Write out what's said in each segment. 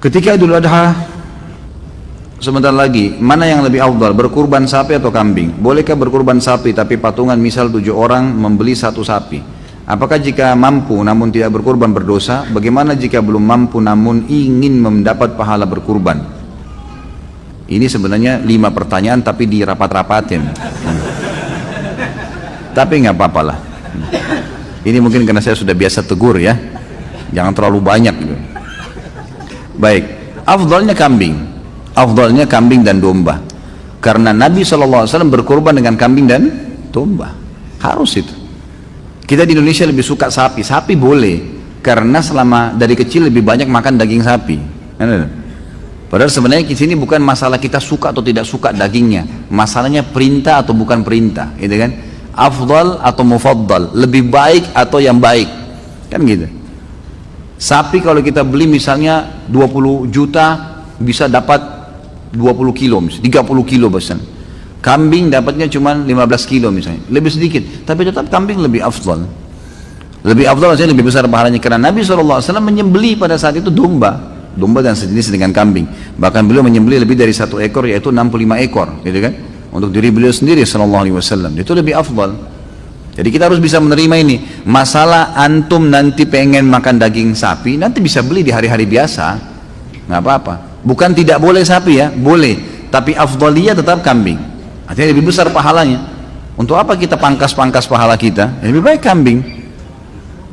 Ketika Idul Adha sebentar lagi, mana yang lebih afdal, berkurban sapi atau kambing? Bolehkah berkurban sapi tapi patungan misal 7 orang membeli satu sapi? Apakah jika mampu namun tidak berkurban berdosa? Bagaimana jika belum mampu namun ingin mendapat pahala berkurban? Ini sebenarnya 5 pertanyaan tapi dirapat-rapatin. Tapi nggak apa-apa lah. Ini mungkin karena saya sudah biasa tegur ya. Jangan terlalu banyak gitu. Baik, afdalnya kambing. Afdalnya kambing dan domba. Karena Nabi SAW berkorban dengan kambing dan domba. Harus itu. Kita di Indonesia lebih suka sapi. Sapi boleh. Karena selama dari kecil lebih banyak makan daging sapi. Padahal sebenarnya di sini bukan masalah kita suka atau tidak suka dagingnya. Masalahnya perintah atau bukan perintah. Gitu kan? Afdal atau mufaddal. Lebih baik atau yang baik. Kan gitu. Sapi kalau kita beli misalnya 20 juta bisa dapat 20 kilo misalnya, 30 kilo bahkan. Kambing dapatnya cuma 15 kilo misalnya, lebih sedikit, tapi tetap kambing lebih afdal. Lebih afdal maksudnya lebih besar pahalanya karena Nabi SAW menyembelih pada saat itu domba dan sejenis dengan kambing. Bahkan beliau menyembelih lebih dari 1 ekor yaitu 65 ekor, gitu kan? Untuk diri beliau sendiri SAW. Itu lebih afdal. Jadi kita harus bisa menerima ini. Masalah antum nanti pengen makan daging sapi, nanti bisa beli di hari-hari biasa, nggak apa-apa. Bukan tidak boleh sapi ya, boleh. Tapi afdaliyah tetap kambing. Artinya lebih besar pahalanya. Untuk apa kita pangkas-pangkas pahala kita? Lebih baik kambing.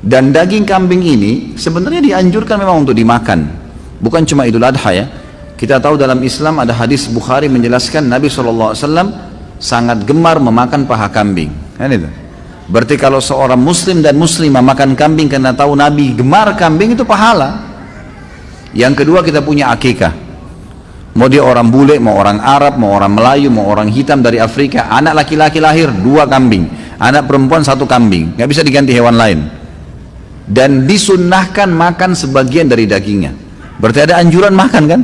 Dan daging kambing ini sebenarnya dianjurkan memang untuk dimakan. Bukan cuma Idul Adha ya. Kita tahu dalam Islam ada hadis Bukhari menjelaskan Nabi SAW sangat gemar memakan paha kambing. Kan itu? Berarti kalau seorang muslim dan muslimah makan kambing karena tahu Nabi gemar kambing itu pahala. Yang kedua kita punya akikah. Mau dia orang bule, mau orang Arab, mau orang Melayu, mau orang hitam dari Afrika, anak laki-laki lahir 2 kambing, anak perempuan 1 kambing, nggak bisa diganti hewan lain. Dan disunnahkan makan sebagian dari dagingnya. Berarti ada anjuran makan kan?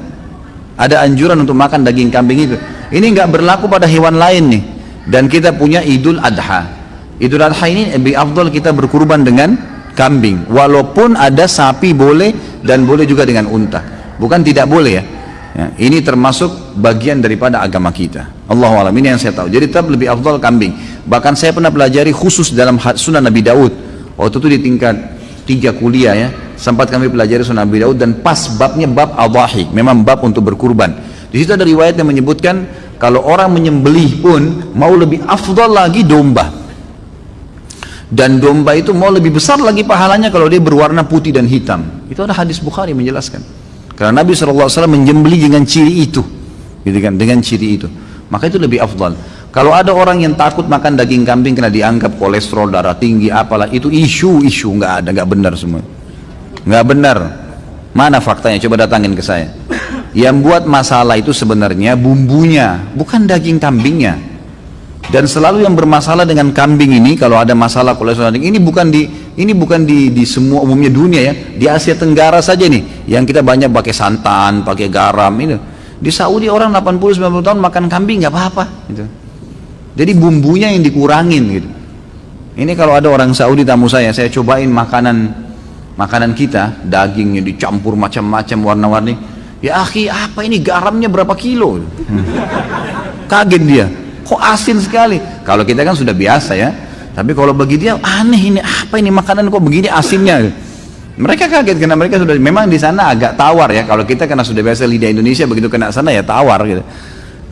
Ada anjuran untuk makan daging kambing itu. Ini nggak berlaku pada hewan lain nih. Dan kita punya Idul Adha. Idul Adha ini lebih afdal kita berkurban dengan kambing. Walaupun ada sapi boleh dan boleh juga dengan unta. Bukan tidak boleh ya. Ini termasuk bagian daripada agama kita. Allahu a'lam, ini yang saya tahu. Jadi tetap lebih afdal kambing. Bahkan saya pernah pelajari khusus dalam Sunan Nabi Daud. Waktu itu di tingkat 3 kuliah ya. Sempat kami pelajari Sunan Nabi Daud dan pas babnya bab adhahi. Memang bab untuk berkurban. Di situ ada riwayat yang menyebutkan kalau orang menyembelih pun mau lebih afdal lagi domba. Dan domba itu mau lebih besar lagi pahalanya kalau dia berwarna putih dan hitam. Itu ada hadis Bukhari menjelaskan. Karena Nabi SAW menyembelih dengan ciri itu, gitu kan? Dengan ciri itu. Maka itu lebih afdal. Kalau ada orang yang takut makan daging kambing karena dianggap kolesterol, darah tinggi, apalah itu isu nggak ada, nggak benar semua. Nggak benar. Mana faktanya? Coba datangin ke saya. Yang buat masalah itu sebenarnya bumbunya, bukan daging kambingnya. Dan selalu yang bermasalah dengan kambing ini kalau ada masalah kolesterol ini bukan di semua umumnya dunia ya, di Asia Tenggara saja nih yang kita banyak pakai santan, pakai garam itu. Di Saudi orang 80-90 tahun makan kambing nggak apa-apa gitu. Jadi bumbunya yang dikurangin gitu. Ini kalau ada orang Saudi tamu saya cobain makanan kita, dagingnya dicampur macam-macam warna-warni. Ya akhi, apa ini garamnya berapa kilo? Kaget dia. Kok asin sekali? Kalau kita kan sudah biasa ya. Tapi kalau bagi dia aneh ini apa ini makanan kok begini asinnya? Mereka kaget karena mereka sudah memang di sana agak tawar ya. Kalau kita karena sudah biasa lidah Indonesia begitu kena sana ya tawar gitu.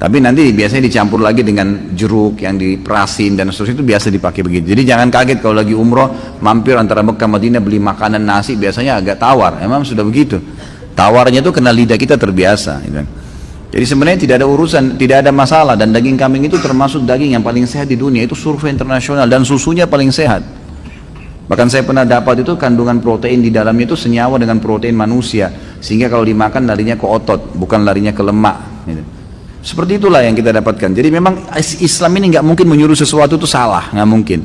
Tapi nanti biasanya dicampur lagi dengan jeruk yang diperasin dan seterusnya itu biasa dipakai begitu. Jadi jangan kaget kalau lagi umroh mampir antara Mekah Madinah beli makanan nasi biasanya agak tawar. Emang sudah begitu. Tawarnya itu karena lidah kita terbiasa. Gitu. Jadi sebenarnya tidak ada urusan, tidak ada masalah dan daging kambing itu termasuk daging yang paling sehat di dunia. Itu survei internasional dan susunya paling sehat. Bahkan saya pernah dapat itu kandungan protein di dalamnya itu senyawa dengan protein manusia. Sehingga kalau dimakan larinya ke otot, bukan larinya ke lemak. Gitu. Seperti itulah yang kita dapatkan. Jadi memang Islam ini nggak mungkin menyuruh sesuatu itu salah, nggak mungkin.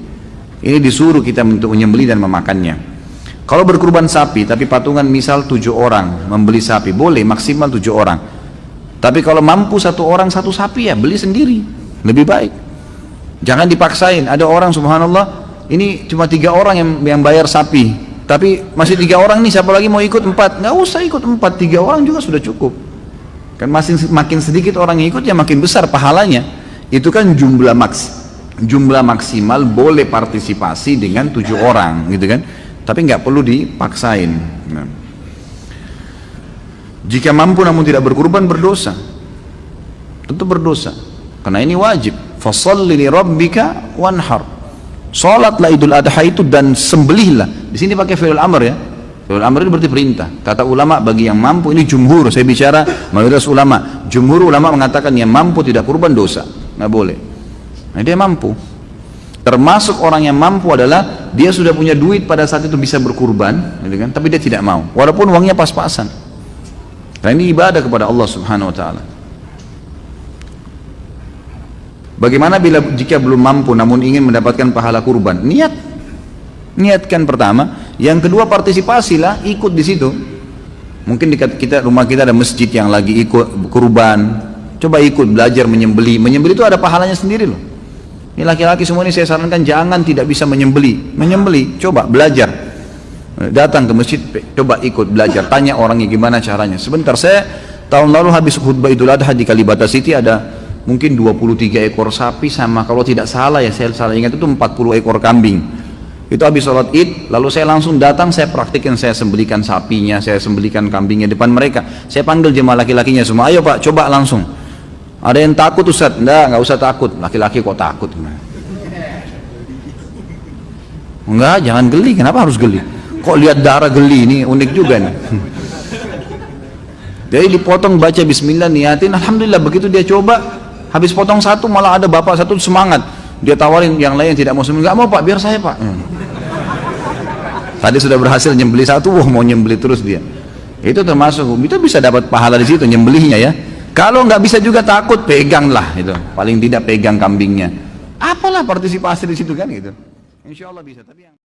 Ini disuruh kita untuk menyembelih dan memakannya. Kalau berkurban sapi, tapi patungan misal 7 orang membeli sapi, boleh maksimal 7 orang. Tapi kalau mampu 1 orang 1 sapi ya beli sendiri, lebih baik. Jangan dipaksain. Ada orang subhanallah ini cuma 3 orang yang bayar sapi, Tapi masih 3 orang nih, siapa lagi mau ikut 4? Nggak usah ikut 4, 3 orang juga sudah cukup. Kan makin sedikit orang yang ikut ya makin besar pahalanya. Itu kan jumlah maksimal boleh partisipasi dengan 7 orang gitu kan. Tapi nggak perlu dipaksain. Nah. Jika mampu namun tidak berkurban, berdosa. Tentu berdosa. Karena ini wajib. Fasholli li rabbika wanhar. Salatlah Idul Adha itu dan sembelihlah. Di sini pakai fi'il amr ya. Fi'il amr itu berarti perintah. Kata ulama bagi yang mampu, ini jumhur, saya bicara mayoritas ulama. Jumhur ulama mengatakan yang mampu tidak kurban dosa, nggak boleh. Nah, dia mampu. Termasuk orang yang mampu adalah dia sudah punya duit pada saat itu bisa berkurban, gitu kan? Tapi dia tidak mau, walaupun uangnya pas-pasan. Karena ini ibadah kepada Allah Subhanahu Wa Taala. Bagaimana jika belum mampu namun ingin mendapatkan pahala kurban? Niatkan pertama. Yang kedua, partisipasilah, ikut di situ. Mungkin di rumah kita ada masjid yang lagi ikut kurban. Coba ikut belajar menyembeli. Menyembeli itu ada pahalanya sendiri loh. Ini laki-laki semua ini saya sarankan jangan tidak bisa menyembeli. Menyembeli, coba belajar. Datang ke masjid, coba ikut belajar. Tanya orangnya gimana caranya. Sebentar, saya tahun lalu habis khutbah Idul Adha di Kalibata City, ada mungkin 23 ekor sapi sama, kalau tidak salah ya, saya salah ingat itu 40 ekor kambing. Itu habis sholat id, lalu saya langsung datang, saya praktikin, saya sembelikan sapinya, saya sembelikan kambingnya depan mereka. Saya panggil jemaah laki-lakinya semua, ayo pak, coba langsung. Ada yang takut Ustaz? Nggak usah takut. Laki-laki kok takut? Enggak, jangan geli. Kenapa harus geli? Kok lihat darah geli? Ini unik juga nih. Jadi dipotong, baca bismillah, niatin, alhamdulillah. Begitu dia coba, habis potong satu malah ada bapak satu semangat. Dia tawarin yang lain yang tidak mau sembelih. Nggak mau pak, biar saya pak. Tadi sudah berhasil nyembeli satu, wah mau nyembeli terus dia. Itu termasuk, itu bisa dapat pahala di situ nyembelihnya ya. Kalau nggak bisa juga takut, peganglah itu. Paling tidak pegang kambingnya. Apalah partisipasi di situ kan gitu. Insya Allah bisa. Tapi yang